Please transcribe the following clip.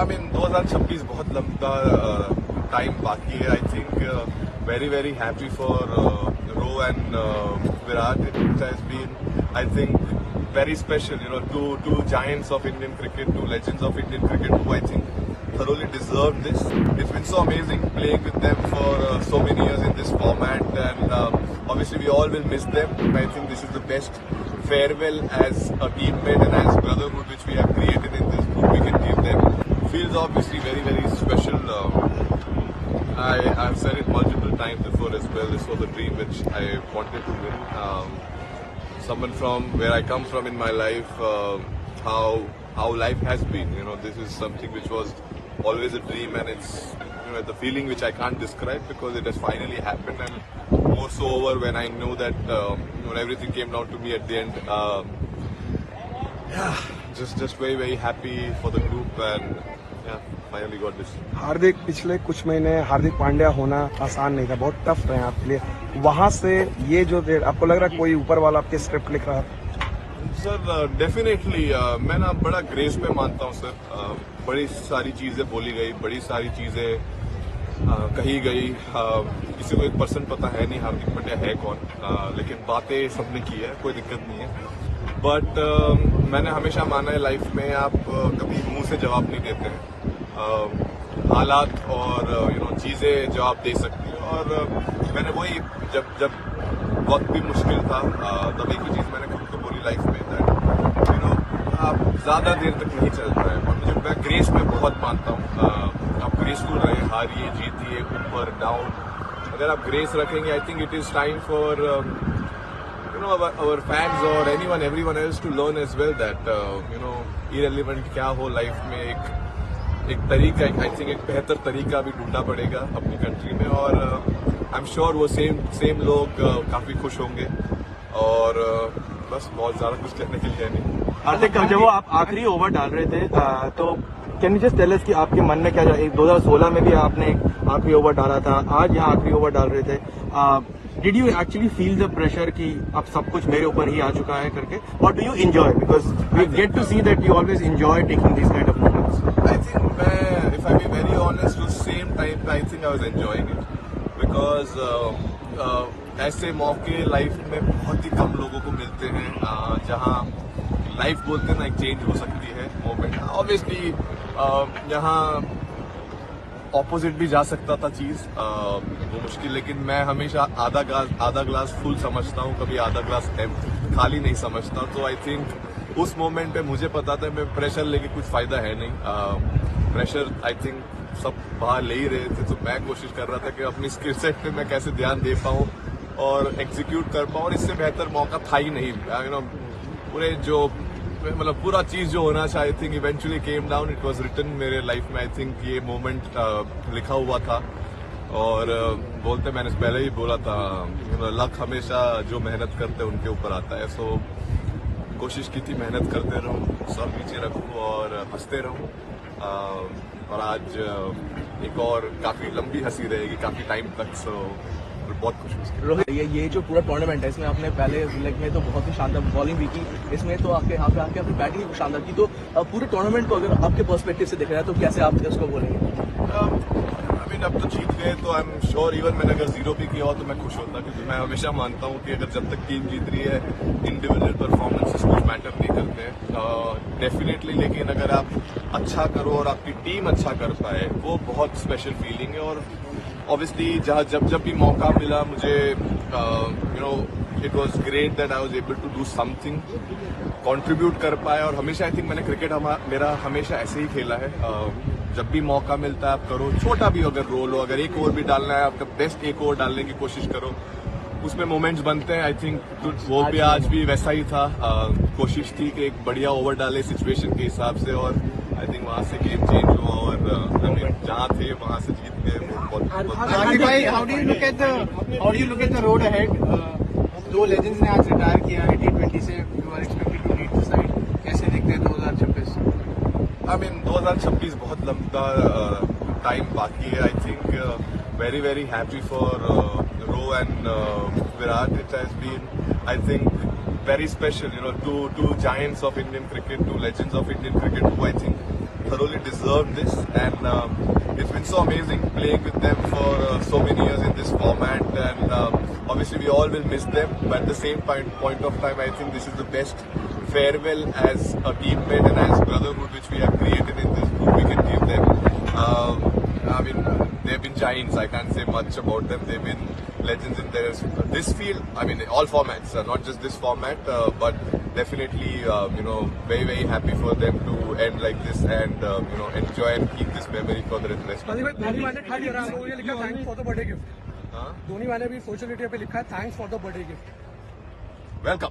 I mean 2026 बहुत लंबा time बाकी है. I think very happy for Ro and Virat. It has been, I think, very special. You know, two giants of Indian cricket, two legends of Indian cricket who I think thoroughly deserve this. It's been so amazing playing with them for so many years in this format, and obviously we all will miss them. I think this is the best farewell as a teammate and as brotherhood which we have created in this group. We can give them. Feels obviously very special. I've said it multiple times before as well. This was a dream which I wanted to win. Someone from where I come from in my life, how life has been. You know, this is something which was always a dream, and it's, you know, the feeling which I can't describe because it has finally happened, and more so over when I know that when everything came down to me at the end. Yeah, just very happy for the group, and yeah, finally got this. हार्दिक, पिछले कुछ महीने हार्दिक पांड्या होना आसान नहीं था, बहुत tough रहे आपके लिए. वहां से ये जो आपको लग रहा है कोई ऊपर वाला आपके स्क्रिप्ट लिख रहा है? सर डेफिनेटली मैं ना बड़ा ग्रेस में मानता हूँ सर. बड़ी सारी चीजें बोली गई, बड़ी सारी चीजें कही गई. किसी को 1% पता है नहीं हार्दिक पांड्या है कौन, लेकिन बातें सबने की है, कोई दिक्कत नहीं है. बट मैंने हमेशा माना है लाइफ में आप कभी मुंह से जवाब नहीं देते हैं. हालात और चीजें जवाब दे सकती हैं. और मैंने वही जब वक्त भी मुश्किल था तब एक ही चीज मैंने खुद को बोली लाइफ में, दैट आप ज्यादा देर तक नहीं चल रहे हैं. और मुझे मैं ग्रेस में बहुत मानता हूँ. आप ग्रेसफुल रहे, हारिए जीतिए, ऊपर डाउन, अगर आप ग्रेस रखेंगे, I think it is time for our fans or everyone else to learn as well that irrelevant क्या हो लाइफ में, एक तरीका, आई थिंक एक बेहतर तरीका भी ढूंढना पड़ेगा अपनी कंट्री में. और आई एम श्योर वो सेम लोग काफी खुश होंगे. और बस बहुत ज्यादा कुछ कहने के लिए नहीं. हार्दिक, जब वो आप आखिरी ओवर डाल रहे थे तो can you just tell us कि आपके मन में क्या जा, 2016 में भी आपने आखिरी ओवर डाला था, आज यहाँ आखिरी ओवर डाल रहे थे. Did you actually feel the pressure कि अब सब कुछ मेरे ऊपर ही आ चुका है करके, or do you enjoy? Because we get to see that you always enjoy taking these kind of moments. I think if I be very honest, at the same time I think I was enjoying it because ऐसे मौके life में बहुत ही कम लोगों को मिलते हैं जहाँ life बोलते ना एक चेंज हो सकती है मोमेंट. ऑब्वियसली यहाँ ऑपोजिट भी जा सकता था चीज, वो मुश्किल, लेकिन मैं हमेशा आधा ग्लास फुल समझता हूँ, कभी आधा ग्लास खाली नहीं समझता. तो आई थिंक उस मोमेंट पे मुझे पता था मैं प्रेशर लेके कुछ फायदा है नहीं. प्रेशर आई थिंक सब बाहर ले ही रहे थे, तो मैं कोशिश कर रहा था कि अपनी स्किल सेट पे मैं कैसे ध्यान दे पाऊँ और एग्जीक्यूट कर पाऊँ. और इससे बेहतर मौका था ही नहीं. पूरे जो मतलब पूरा चीज जो होना चाहिए, I think eventually came down. It was written मेरे लाइफ में. आई थिंक ये मोमेंट लिखा हुआ था. और बोलते मैंने पहले ही बोला था, लक हमेशा जो मेहनत करते हैं उनके ऊपर आता है. सो कोशिश की थी मेहनत करते रहूं, सब नीचे रखूं और हंसते रहूं. और आज एक और काफी लंबी हंसी रहेगी काफी टाइम तक. सो बहुत खुश. रोहित, ये जो पूरा टूर्नामेंट है, इसमें आपने पहले लेग में तो बहुत ही शानदार बॉलिंग भी की, इसमें तो आपके यहाँ पे आके अपनी बैटिंग भी शानदार की. तो पूरे टूर्नामेंट को अगर आपके पर्सपेक्टिव से देख रहा है तो कैसे आप इसको बोलेंगे? अब तो जीत गए तो आई एम श्योर इवन मैंने अगर 0 भी किया हो तो मैं खुश होता, क्योंकि मैं हमेशा मानता हूँ कि अगर जब तक टीम जीत रही है इंडिविजुअल परफॉर्मेंसेस कुछ मैटर नहीं करते हैं डेफिनेटली. लेकिन अगर आप अच्छा करो और आपकी टीम अच्छा कर पाए, वो बहुत स्पेशल फीलिंग है. और ऑब्वियसली जब भी मौका मिला मुझे it was great that I was able to do something, contribute कर पाए. और हमेशा आई थिंक मैंने क्रिकेट मेरा हमेशा ऐसे ही खेला है. जब भी मौका मिलता है आप करो, छोटा भी अगर रोल हो, अगर एक ओवर भी डालना है आपका बेस्ट एक ओवर डालने की कोशिश करो, उसमें मोमेंट्स बनते हैं. आई थिंक वो भी आज भी वैसा ही था. कोशिश थी कि एक बढ़िया ओवर डाले सिचुएशन के हिसाब से, और आई थिंक वहां से गेम चेंज हुआ और जहाँ थे वहां से जीत गए. How do you look at the road ahead? दो लेजेंड्स ने आज रिटायर किया है T20 से. You are expected to lead the side. कैसे देखते हैं 2026? आई मीन 2026 बहुत लंबा टाइम बाकी है. I think very happy for Ro and Virat. It has been, I think, very special. Two giants of Indian cricket, two legends of Indian cricket who I think thoroughly deserved this, and it's been so amazing playing with them for so many years in this format, and obviously we all will miss them, but at the same point of time, I think this is the best farewell as a teammate and as brotherhood which we have created in this group we can give them. I mean, they've been giants. I can't say much about them. They've been legends in this field. I mean, all formats, not just this format, but definitely, very, very happy for them to end like this and, enjoy and keep this memory for the rest. Dhoni वाले खाली ये लिखा thanks for the birthday gift. Dhoni वाले भी social media पे लिखा है thanks for the birthday gift. Welcome.